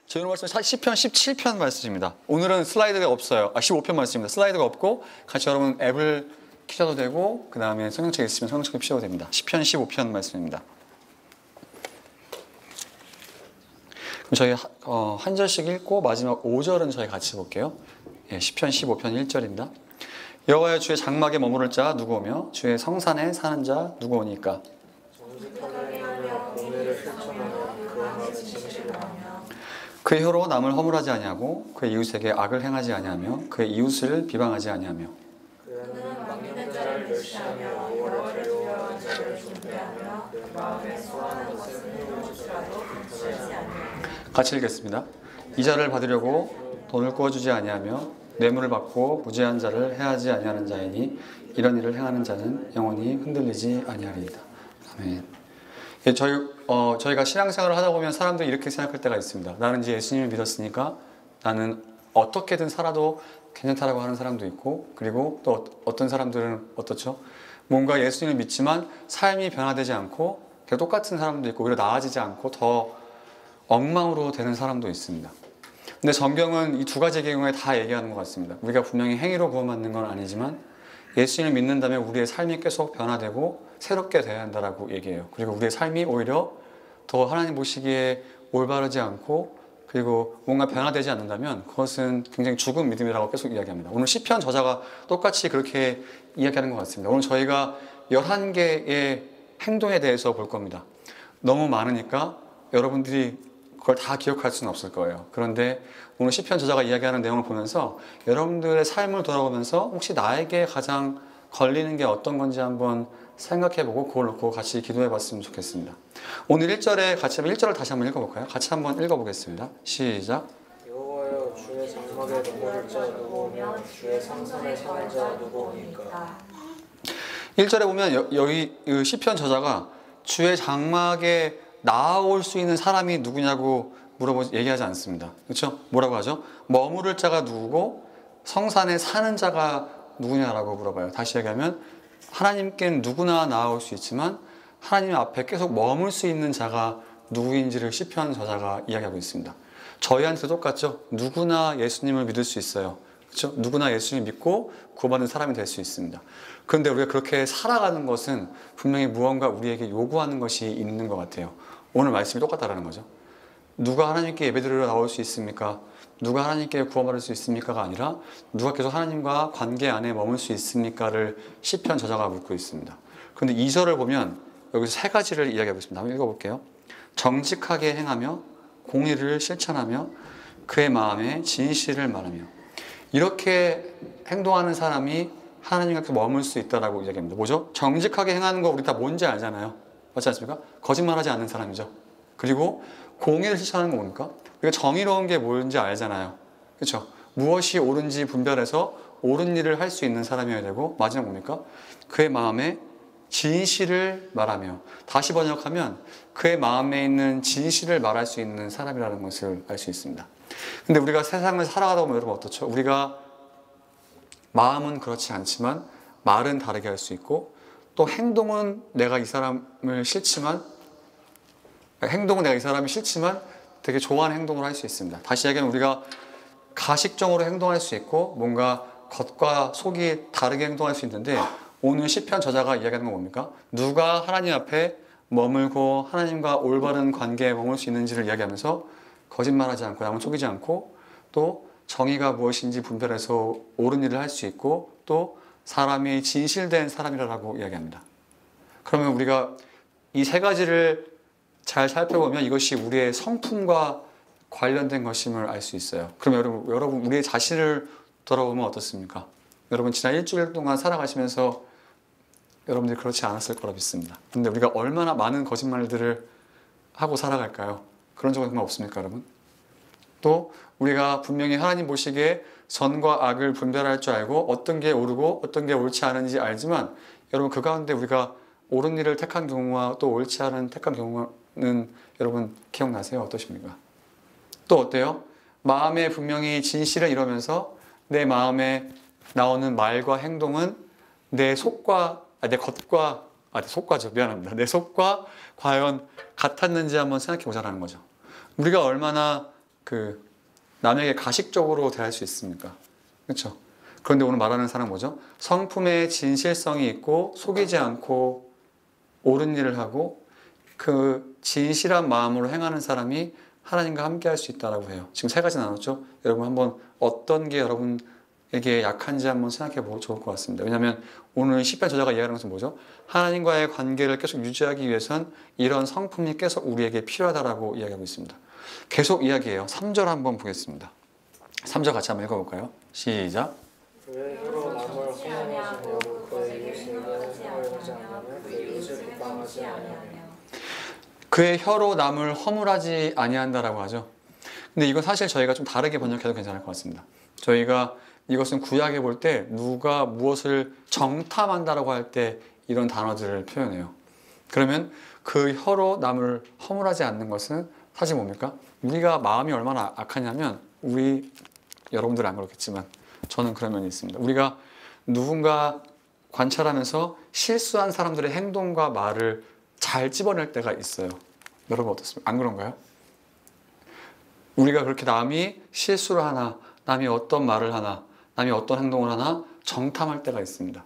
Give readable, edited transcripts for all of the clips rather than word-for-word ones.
저희 오늘 말씀 시편 17편 말씀입니다. 오늘은 슬라이드가 없어요. 15편 말씀입니다. 슬라이드가 없고 같이 여러분 앱을 켜셔도 되고 그 다음에 성경책 있으면 성경책을 펴셔도 됩니다. 시편 15편 말씀입니다. 그럼 저희 한 절씩 읽고 마지막 5절은 저희 같이 볼게요. 시편 15편 1절입니다. 여호와여 주의 장막에 머무를 자 누구 오며 주의 성산에 사는 자 누구 오니까. 그의 혀로 남을 허물하지 아니하고 그의 이웃에게 악을 행하지 아니하며 그의 이웃을 비방하지 아니하며 그는 망령된 자를 멸시하며 여호와를 두려워하는 자를 존대하며 그 마음에 소원하는 것을 이루어주더라도 근처하지 아니하며. 같이 읽겠습니다. 이자를 받으려고 돈을 구워주지 아니하며 뇌물을 받고 무죄한 자를 해하지 아니하는 자이니 이런 일을 행하는 자는 영원히 흔들리지 아니하리이다. 아멘. 저희가 신앙생활을 하다 보면 사람들이 이렇게 생각할 때가 있습니다. 나는 이제 예수님을 믿었으니까 나는 어떻게든 살아도 괜찮다라고 하는 사람도 있고, 그리고 또 어떤 사람들은 어떻죠? 뭔가 예수님을 믿지만 삶이 변화되지 않고 계속 똑같은 사람도 있고 오히려 나아지지 않고 더 엉망으로 되는 사람도 있습니다. 근데 성경은 이 두 가지 경우에 다 얘기하는 것 같습니다. 우리가 분명히 행위로 구원받는 건 아니지만 예수님을 믿는다면 우리의 삶이 계속 변화되고 새롭게 되어야 한다라고 얘기해요. 그리고 우리의 삶이 오히려 더 하나님 보시기에 올바르지 않고 그리고 뭔가 변화되지 않는다면 그것은 굉장히 죽은 믿음이라고 계속 이야기합니다. 오늘 시편 저자가 똑같이 그렇게 이야기하는 것 같습니다. 오늘 저희가 11개의 행동에 대해서 볼 겁니다. 너무 많으니까 여러분들이 그걸 다 기억할 수는 없을 거예요. 그런데 오늘 시편 저자가 이야기하는 내용을 보면서 여러분들의 삶을 돌아보면서 혹시 나에게 가장 걸리는 게 어떤 건지 한번 생각해보고 그걸 놓고 같이 기도해봤으면 좋겠습니다. 오늘 1절에 같이 1절을 다시 한번 읽어볼까요? 같이 한번 읽어보겠습니다. 시작. 여호와여 주의 장막에 머무를 자 누구 오며 주의 성산에 사는 자 누구 오니까. 1절에 보면 여기 시편 저자가 주의 장막에 나아올 수 있는 사람이 누구냐고 얘기하지 않습니다. 그렇죠? 뭐라고 하죠? 머무를 자가 누구고 성산에 사는 자가 누구냐라고 물어봐요. 다시 얘기하면 하나님께는 누구나 나아올 수 있지만 하나님 앞에 계속 머물 수 있는 자가 누구인지를 시편 저자가 이야기하고 있습니다. 저희한테도 똑같죠? 누구나 예수님을 믿을 수 있어요. 그렇죠? 누구나 예수님을 믿고 구원받는 사람이 될 수 있습니다. 그런데 우리가 그렇게 살아가는 것은 분명히 무언가 우리에게 요구하는 것이 있는 것 같아요. 오늘 말씀이 똑같다라는 거죠. 누가 하나님께 예배드리러 나올 수 있습니까? 누가 하나님께 구원받을 수 있습니까가 아니라 누가 계속 하나님과 관계 안에 머물 수 있습니까를 시편 저자가 묻고 있습니다. 그런데 2절을 보면 여기서 세 가지를 이야기하고 있습니다. 한번 읽어볼게요. 정직하게 행하며 공의를 실천하며 그의 마음에 진실을 말하며. 이렇게 행동하는 사람이 하나님과 머물 수 있다라고 이야기합니다. 뭐죠? 정직하게 행하는 거 우리 다 뭔지 알잖아요. 맞지 않습니까? 거짓말하지 않는 사람이죠. 그리고 공의를 실천하는 거 뭡니까? 우리가 정의로운 게 뭔지 알잖아요. 그렇죠? 무엇이 옳은지 분별해서 옳은 일을 할 수 있는 사람이어야 되고, 마지막 뭡니까? 그의 마음에 진실을 말하며. 다시 번역하면 그의 마음에 있는 진실을 말할 수 있는 사람이라는 것을 알 수 있습니다. 근데 우리가 세상을 살아가다 보면 여러분 어떻죠? 우리가 마음은 그렇지 않지만 말은 다르게 할 수 있고, 또 행동은 내가 이 사람을 싫지만 되게 좋아하는 행동을 할 수 있습니다. 다시 얘기하면 우리가 가식적으로 행동할 수 있고 뭔가 겉과 속이 다르게 행동할 수 있는데, 오늘 시편 저자가 이야기하는 건 뭡니까? 누가 하나님 앞에 머물고 하나님과 올바른 관계에 머물 수 있는지를 이야기하면서 거짓말하지 않고 남을 속이지 않고 또 정의가 무엇인지 분별해서 옳은 일을 할 수 있고 또 사람이 진실된 사람이라고 이야기합니다. 그러면 우리가 이 세 가지를 잘 살펴보면 이것이 우리의 성품과 관련된 것임을 알 수 있어요. 그럼 여러분 우리의 자신을 돌아보면 어떻습니까? 여러분 지난 일주일 동안 살아가시면서 여러분들이 그렇지 않았을 거라 믿습니다. 근데 우리가 얼마나 많은 거짓말들을 하고 살아갈까요? 그런 적은 정말 없습니까, 여러분? 또 우리가 분명히 하나님 보시기에 선과 악을 분별할 줄 알고 어떤 게 옳고 어떤 게 옳지 않은지 알지만, 여러분 그 가운데 우리가 옳은 일을 택한 경우와 또 옳지 않은 택한 경우는 여러분 기억나세요? 어떠십니까? 또 어때요? 마음에 분명히 진실을 이루면서 내 마음에 나오는 말과 행동은 내 속과 과연 같았는지 한번 생각해 보자라는 거죠. 우리가 얼마나 남에게 가식적으로 대할 수 있습니까? 그렇죠? 그런데 오늘 말하는 사람은 뭐죠? 성품에 진실성이 있고 속이지 않고 옳은 일을 하고 그 진실한 마음으로 행하는 사람이 하나님과 함께 할 수 있다라고 해요. 지금 세 가지 나눴죠? 여러분 한번 어떤 게 여러분에게 약한지 한번 생각해 보고 좋을 것 같습니다. 왜냐하면 오늘 시편 저자가 이야기하는 것은 뭐죠? 하나님과의 관계를 계속 유지하기 위해선 이런 성품이 계속 우리에게 필요하다라고 이야기하고 있습니다. 계속 이야기해요. 3절 한번 보겠습니다. 3절 같이 한번 읽어볼까요? 시작. 그의 혀로 남을 허물하시며 그의 이웃에게 허물하지 않으며 그의 이웃을 비방하지 아니하며 그의 혀로 남을 허물하지 아니한다라고 하죠. 근데 이건 사실 저희가 좀 다르게 번역해도 괜찮을 것 같습니다. 저희가 이것은 구약에 볼 때 누가 무엇을 정탐한다라고 할 때 이런 단어들을 표현해요. 그러면 그 혀로 남을 허물하지 않는 것은 사실 뭡니까? 우리가 마음이 얼마나 악하냐면 여러분들은 안 그렇겠지만 저는 그런 면이 있습니다. 우리가 누군가 관찰하면서 실수한 사람들의 행동과 말을 잘 집어낼 때가 있어요. 여러분 어떻습니까? 안 그런가요? 우리가 그렇게 남이 실수를 하나, 남이 어떤 말을 하나, 남이 어떤 행동을 하나 정탐할 때가 있습니다.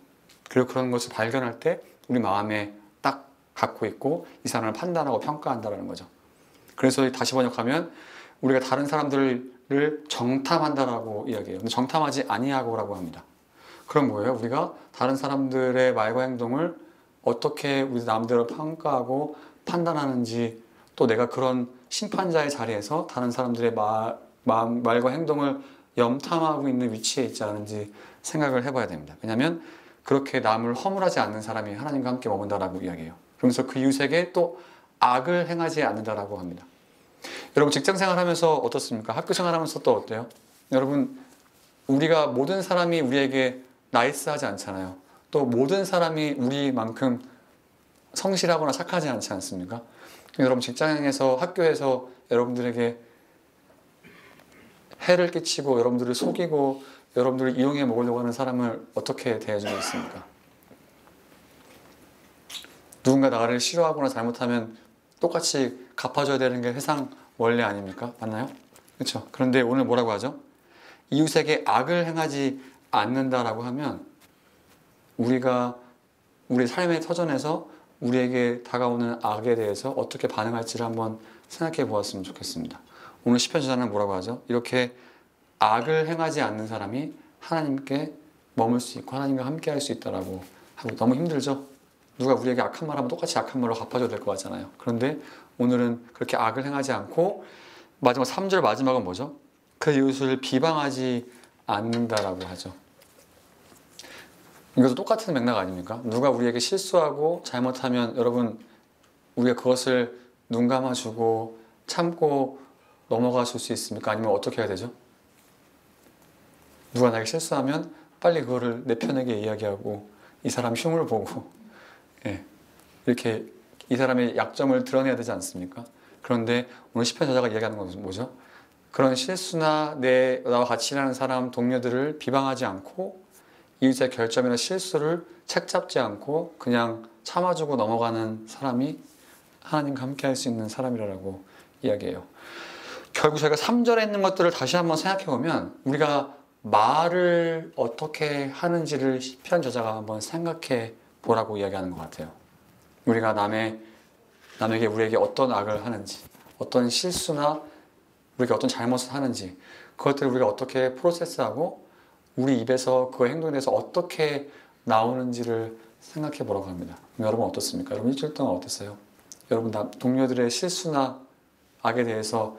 그리고 그런 것을 발견할 때 우리 마음에 딱 갖고 있고 이 사람을 판단하고 평가한다는 거죠. 그래서 다시 번역하면 우리가 다른 사람들을 정탐한다라고 이야기해요. 근데 정탐하지 아니하고라고 합니다. 그럼 뭐예요? 우리가 다른 사람들의 말과 행동을 어떻게 우리 남들을 평가하고 판단하는지 또 내가 그런 심판자의 자리에서 다른 사람들의 말과 행동을 염탐하고 있는 위치에 있지 않은지 생각을 해봐야 됩니다. 왜냐하면 그렇게 남을 허물하지 않는 사람이 하나님과 함께 머문다라고 이야기해요. 그러면서 그 이웃에게 또 악을 행하지 않는다라고 합니다. 여러분 직장생활 하면서 어떻습니까? 학교생활 하면서 또 어때요? 여러분 우리가 모든 사람이 우리에게 나이스하지 않잖아요. 또 모든 사람이 우리만큼 성실하거나 착하지 않지 않습니까? 여러분 직장에서 학교에서 여러분들에게 해를 끼치고 여러분들을 속이고 여러분들을 이용해 먹으려고 하는 사람을 어떻게 대해주고 있습니까? 누군가 나를 싫어하거나 잘못하면 똑같이 갚아줘야 되는 게 세상 원리 아닙니까? 맞나요? 그렇죠? 그런데 오늘 뭐라고 하죠? 이웃에게 악을 행하지 않는다라고 하면 우리가 우리 삶의 터전에서 우리에게 다가오는 악에 대해서 어떻게 반응할지를 한번 생각해 보았으면 좋겠습니다. 오늘 시편 저자는 뭐라고 하죠? 이렇게 악을 행하지 않는 사람이 하나님께 머물 수 있고 하나님과 함께 할 수 있다라고 하고 너무 힘들죠? 누가 우리에게 악한 말 하면 똑같이 악한 말로 갚아줘야 될 것 같잖아요. 그런데 오늘은 그렇게 악을 행하지 않고 마지막 3절 마지막은 뭐죠? 그 이웃을 비방하지 않는다라고 하죠. 이것도 똑같은 맥락 아닙니까? 누가 우리에게 실수하고 잘못하면 여러분 우리가 그것을 눈 감아주고 참고 넘어가실 수 있습니까? 아니면 어떻게 해야 되죠? 누가 나에게 실수하면 빨리 그거를 내 편에게 이야기하고 이 사람 흉을 보고 이렇게 이 사람의 약점을 드러내야 되지 않습니까? 그런데 오늘 시편 저자가 이야기하는 것은 뭐죠? 그런 실수나 나와 같이 일하는 사람, 동료들을 비방하지 않고 이웃의 결점이나 실수를 책잡지 않고 그냥 참아주고 넘어가는 사람이 하나님과 함께 할 수 있는 사람이라고 이야기해요. 결국 저희가 3절에 있는 것들을 다시 한번 생각해 보면 우리가 말을 어떻게 하는지를 시편 저자가 한번 생각해 보라고 이야기하는 것 같아요. 우리가 남에게 우리에게 어떤 악을 하는지, 어떤 실수나 우리가 어떤 잘못을 하는지 그것들을 우리가 어떻게 프로세스하고 우리 입에서 그 행동에 대해서 어떻게 나오는지를 생각해 보라고 합니다. 여러분 어떻습니까? 여러분 일주일 동안 어땠어요? 여러분 동료들의 실수나 악에 대해서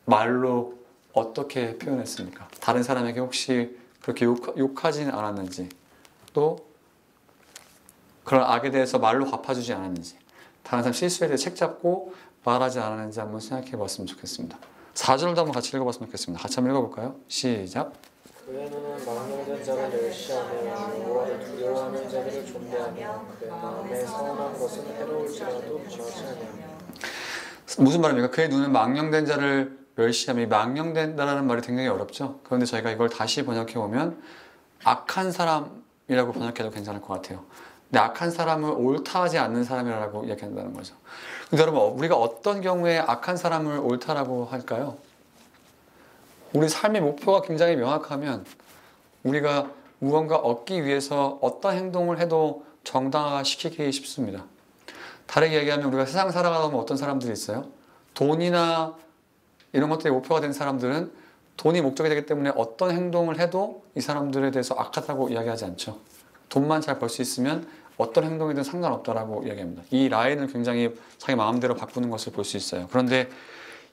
말로 어떻게 표현했습니까? 다른 사람에게 혹시 그렇게 욕하지는 않았는지 또 그런 악에 대해서 말로 갚아주지 않았는지 다른 사람 실수에 대해 책잡고 말하지 않았는지 한번 생각해 봤으면 좋겠습니다. 4절도 한번 같이 읽어봤으면 좋겠습니다. 같이 한번 읽어볼까요? 시작. 그의 눈은 망령된 자를 멸시하며 여호와를 두려워하는 자들을 존대하며 그의 마음에 서운한 것은 해로울지라도 범하지 아니하며. 무슨 말입니까? 그의 눈은 망령된 자를 멸시하며 망령된다라는 말이 굉장히 어렵죠. 그런데 저희가 이걸 다시 번역해 보면 악한 사람이라고 번역해도 괜찮을 것 같아요. 근데 악한 사람을 옳다하지 않는 사람이라고 이야기한다는 거죠. 근데 여러분 우리가 어떤 경우에 악한 사람을 옳다라고 할까요? 우리 삶의 목표가 굉장히 명확하면 우리가 무언가 얻기 위해서 어떤 행동을 해도 정당화시키기 쉽습니다. 다르게 얘기하면 우리가 세상 살아가다 보면 어떤 사람들이 있어요? 돈이나 이런 것들이 목표가 된 사람들은 돈이 목적이 되기 때문에 어떤 행동을 해도 이 사람들에 대해서 악하다고 이야기하지 않죠. 돈만 잘 벌 수 있으면 어떤 행동이든 상관없다라고 이야기합니다. 이 라인을 굉장히 자기 마음대로 바꾸는 것을 볼 수 있어요. 그런데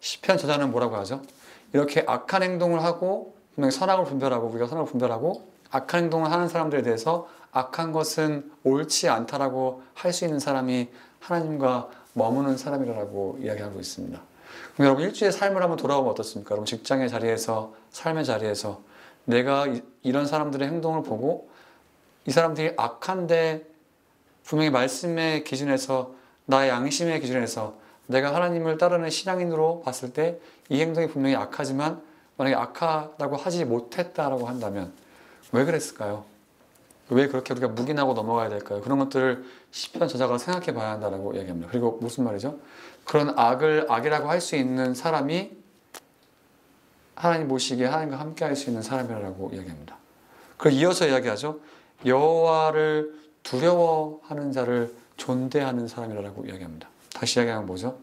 시편 저자는 뭐라고 하죠? 이렇게 악한 행동을 하고 분명히 선악을 분별하고 우리가 선악을 분별하고 악한 행동을 하는 사람들에 대해서 악한 것은 옳지 않다라고 할 수 있는 사람이 하나님과 머무는 사람이라고 이야기하고 있습니다. 그럼 여러분 일주일의 삶을 한번 돌아보면 어떻습니까? 여러분 직장의 자리에서 삶의 자리에서 내가 이런 사람들의 행동을 보고 이 사람들이 악한데 분명히 말씀의 기준에서 나의 양심의 기준에서 내가 하나님을 따르는 신앙인으로 봤을 때 이 행동이 분명히 악하지만 만약에 악하다고 하지 못했다라고 한다면 왜 그랬을까요? 왜 그렇게 우리가 묵인하고 넘어가야 될까요? 그런 것들을 시편 저자가 생각해 봐야 한다고 이야기합니다. 그리고 무슨 말이죠? 그런 악을 악이라고 할 수 있는 사람이 하나님 보시기에 하나님과 함께 할 수 있는 사람이라고 이야기합니다. 그리고 이어서 이야기하죠. 여호와를 두려워하는 자를 존대하는 사람이라고 이야기합니다. 다시 이야기하면 뭐죠?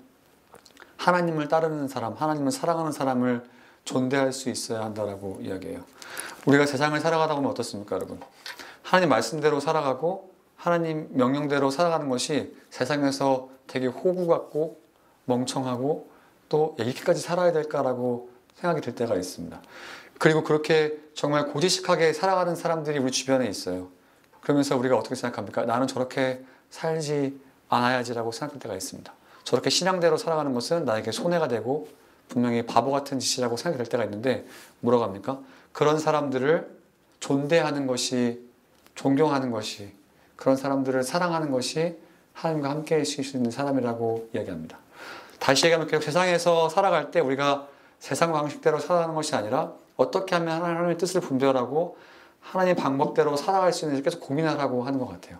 하나님을 따르는 사람, 하나님을 사랑하는 사람을 존대할 수 있어야 한다라고 이야기해요. 우리가 세상을 살아가다 보면 어떻습니까, 여러분? 하나님 말씀대로 살아가고 하나님 명령대로 살아가는 것이 세상에서 되게 호구 같고 멍청하고 또 이렇게까지 살아야 될까라고 생각이 들 때가 있습니다. 그리고 그렇게 정말 고지식하게 살아가는 사람들이 우리 주변에 있어요. 그러면서 우리가 어떻게 생각합니까? 나는 저렇게 살지 않아야지라고 생각할 때가 있습니다. 저렇게 신앙대로 살아가는 것은 나에게 손해가 되고 분명히 바보 같은 짓이라고 생각이 될 때가 있는데 뭐라고 합니까? 그런 사람들을 존대하는 것이, 존경하는 것이, 그런 사람들을 사랑하는 것이 하나님과 함께 하실 수 있는 사람이라고 이야기합니다. 다시 얘기하면 계속 세상에서 살아갈 때 우리가 세상 방식대로 살아가는 것이 아니라 어떻게 하면 하나님의 뜻을 분별하고 하나님의 방법대로 살아갈 수 있는지 계속 고민하라고 하는 것 같아요.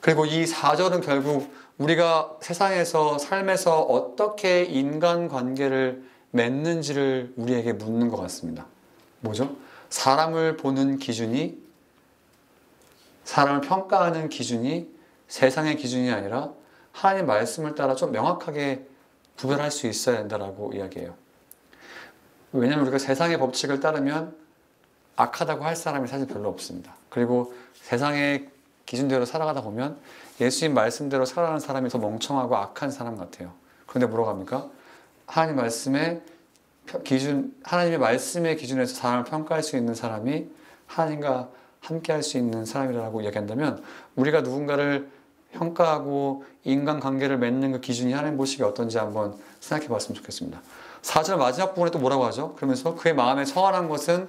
그리고 이 4절은 결국 우리가 세상에서 삶에서 어떻게 인간관계를 맺는지를 우리에게 묻는 것 같습니다. 뭐죠? 사람을 보는 기준이, 사람을 평가하는 기준이 세상의 기준이 아니라 하나님의 말씀을 따라 좀 명확하게 구별할 수 있어야 된다고 이야기해요. 왜냐하면 우리가 세상의 법칙을 따르면 악하다고 할 사람이 사실 별로 없습니다. 그리고 세상의 기준대로 살아가다 보면 예수님 말씀대로 살아가는 사람이 더 멍청하고 악한 사람 같아요. 그런데 뭐라고 합니까? 하나님 말씀의 기준, 하나님의 말씀의 기준에서 사람을 평가할 수 있는 사람이 하나님과 함께 할 수 있는 사람이라고 이야기한다면 우리가 누군가를 평가하고 인간관계를 맺는 그 기준이 하나님 보시기에 어떤지 한번 생각해 봤으면 좋겠습니다. 4절 마지막 부분에 또 뭐라고 하죠? 그러면서 그의 마음에 청하는 것은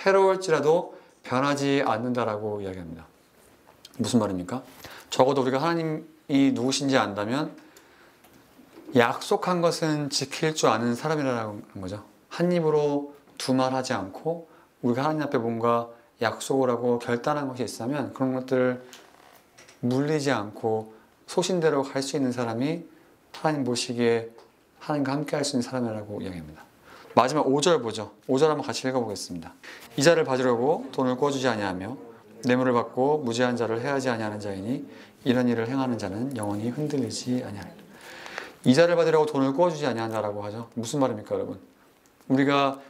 해로울지라도 변하지 않는다라고 이야기합니다. 무슨 말입니까? 적어도 우리가 하나님이 누구신지 안다면 약속한 것은 지킬 줄 아는 사람이라는 거죠. 한 입으로 두 말 하지 않고 우리가 하나님 앞에 뭔가 약속을 하고 결단한 것이 있으면 그런 것들을 물리지 않고 소신대로 갈 수 있는 사람이 하나님 보시기에 하나님과 함께 할 수 있는 사람이라고 이야기합니다. 마지막 5절 보죠. 5절 한번 같이 읽어보겠습니다. 이자를 받으려고 돈을 꿔주지 아니하며 뇌물을 받고 무죄한 자를 해하지 아니하는 자이니 이런 일을 행하는 자는 영원히 흔들리지 아니하리라. 이자를 받으려고 돈을 꾸어주지 아니한다라고 하죠. 무슨 말입니까, 여러분? 우리가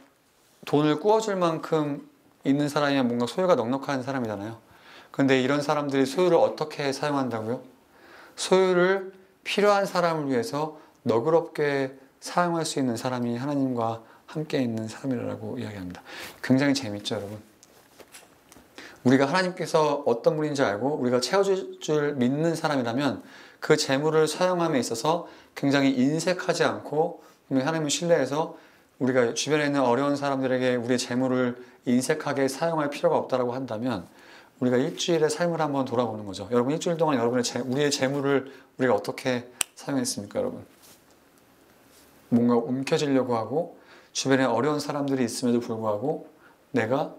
돈을 꾸어줄 만큼 있는 사람이면 뭔가 소유가 넉넉한 사람이잖아요. 그런데 이런 사람들이 소유를 어떻게 사용한다고요? 소유를 필요한 사람을 위해서 너그럽게 사용할 수 있는 사람이 하나님과 함께 있는 사람이라고 이야기합니다. 굉장히 재밌죠, 여러분? 우리가 하나님께서 어떤 분인지 알고 우리가 채워줄 줄 믿는 사람이라면 그 재물을 사용함에 있어서 굉장히 인색하지 않고 하나님을 신뢰해서 우리가 주변에 있는 어려운 사람들에게 우리의 재물을 인색하게 사용할 필요가 없다고 한다면 우리가 일주일의 삶을 한번 돌아보는 거죠. 여러분 일주일 동안 우리의 재물을 우리가 어떻게 사용했습니까, 여러분? 뭔가 움켜쥐려고 하고 주변에 어려운 사람들이 있음에도 불구하고 내가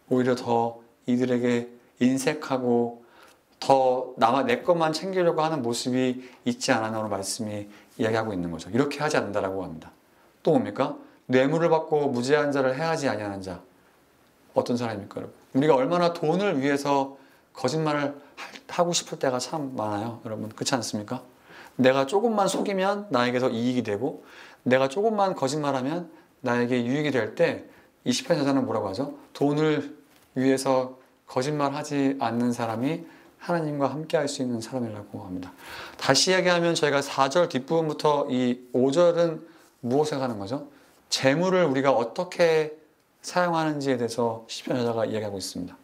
오히려 더 이들에게 인색하고 더 내 것만 챙기려고 하는 모습이 있지 않았나 오늘 말씀이 이야기하고 있는 거죠. 이렇게 하지 않는다라고 합니다. 또 뭡니까? 뇌물을 받고 무죄한 자를 해하지 아니하는 자. 어떤 사람입니까, 여러분? 우리가 얼마나 돈을 위해서 거짓말을 하고 싶을 때가 참 많아요, 여러분. 그렇지 않습니까? 내가 조금만 속이면 나에게서 이익이 되고 내가 조금만 거짓말하면 나에게 유익이 될 때 이 시편 저자는 뭐라고 하죠? 돈을 위해서 거짓말하지 않는 사람이 하나님과 함께 할 수 있는 사람이라고 합니다. 다시 이야기하면 저희가 4절 뒷부분부터 이 5절은 무엇을 하는 거죠? 재물을 우리가 어떻게 사용하는지에 대해서 시편 저자가 이야기하고 있습니다.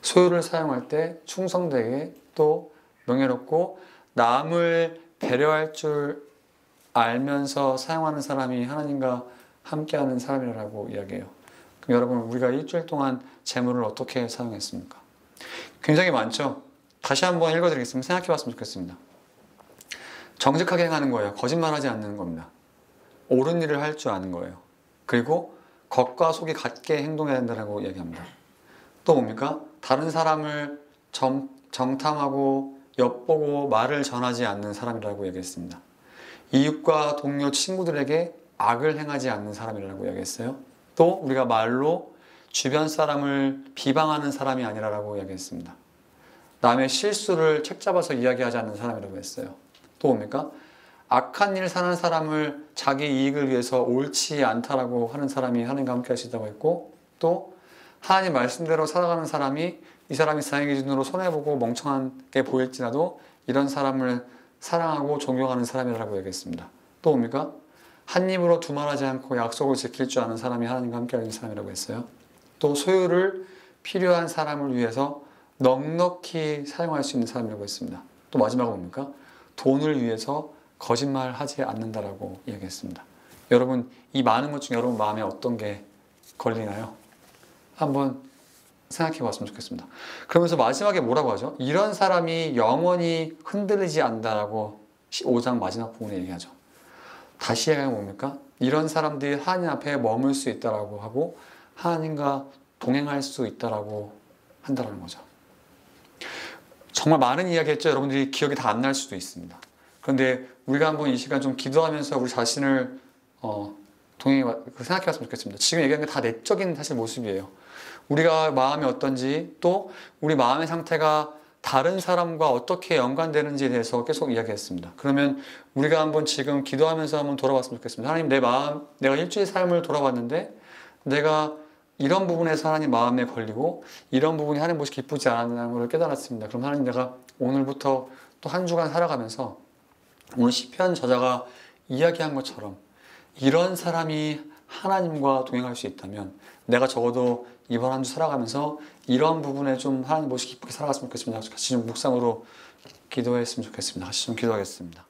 소유를 사용할 때 충성되게 또 명예롭고 남을 배려할 줄 알면서 사용하는 사람이 하나님과 함께하는 사람이라고 이야기해요. 그럼 여러분, 우리가 일주일 동안 재물을 어떻게 사용했습니까? 굉장히 많죠? 다시 한번 읽어드리겠습니다. 생각해 봤으면 좋겠습니다. 정직하게 행하는 거예요. 거짓말하지 않는 겁니다. 옳은 일을 할 줄 아는 거예요. 그리고 겉과 속이 같게 행동해야 된다고 이야기합니다. 또 뭡니까? 다른 사람을 정탐하고 엿보고 말을 전하지 않는 사람이라고 얘기했습니다. 이웃과 동료, 친구들에게 악을 행하지 않는 사람이라고 얘기했어요. 또 우리가 말로 주변 사람을 비방하는 사람이 아니라고 얘기했습니다. 남의 실수를 책잡아서 이야기하지 않는 사람이라고 했어요. 또 뭡니까? 악한 일 사는 사람을 자기 이익을 위해서 옳지 않다라고 하는 사람이 하나님과 함께 할 수 있다고 했고, 또 하나님 말씀대로 살아가는 사람이 이 사람이 세상의 기준으로 손해보고 멍청하게 보일지라도 이런 사람을 사랑하고 존경하는 사람이라고 얘기했습니다. 또 뭡니까? 한 입으로 두말하지 않고 약속을 지킬 줄 아는 사람이 하나님과 함께 하는 사람이라고 했어요. 또 소유를 필요한 사람을 위해서 넉넉히 사용할 수 있는 사람이라고 했습니다. 또 마지막은 뭡니까? 돈을 위해서 거짓말하지 않는다라고 얘기했습니다. 여러분, 이 많은 것 중에 여러분 마음에 어떤 게 걸리나요? 한번 생각해 봤으면 좋겠습니다. 그러면서 마지막에 뭐라고 하죠? 이런 사람이 영원히 흔들리지 않는다라고 5장 마지막 부분에 얘기하죠. 다시 얘기하면 뭡니까? 이런 사람들이 하나님 앞에 머물 수 있다라고 하고 하나님과 동행할 수 있다라고 한다는 거죠. 정말 많은 이야기 했죠. 여러분들이 기억이 다 안 날 수도 있습니다. 그런데 우리가 한번 이 시간 좀 기도하면서 우리 자신을 생각해 봤으면 좋겠습니다. 지금 얘기하는 게 다 내적인 사실 모습이에요. 우리가 마음이 어떤지, 또 우리 마음의 상태가 다른 사람과 어떻게 연관되는지에 대해서 계속 이야기했습니다. 그러면 우리가 한번 지금 기도하면서 한번 돌아봤으면 좋겠습니다. 하나님, 내 마음, 내가 일주일 삶을 돌아봤는데 내가 이런 부분에서 하나님 마음에 걸리고 이런 부분이 하나님 모습이 기쁘지 않다는 걸 깨달았습니다. 그럼 하나님, 내가 오늘부터 또 한 주간 살아가면서 오늘 시편 저자가 이야기한 것처럼 이런 사람이 하나님과 동행할 수 있다면 내가 적어도 이번 한 주 살아가면서 이런 부분에 좀 하나님 모습이 기쁘게 살아갔으면 좋겠습니다. 같이 좀 묵상으로 기도했으면 좋겠습니다. 같이 좀 기도하겠습니다.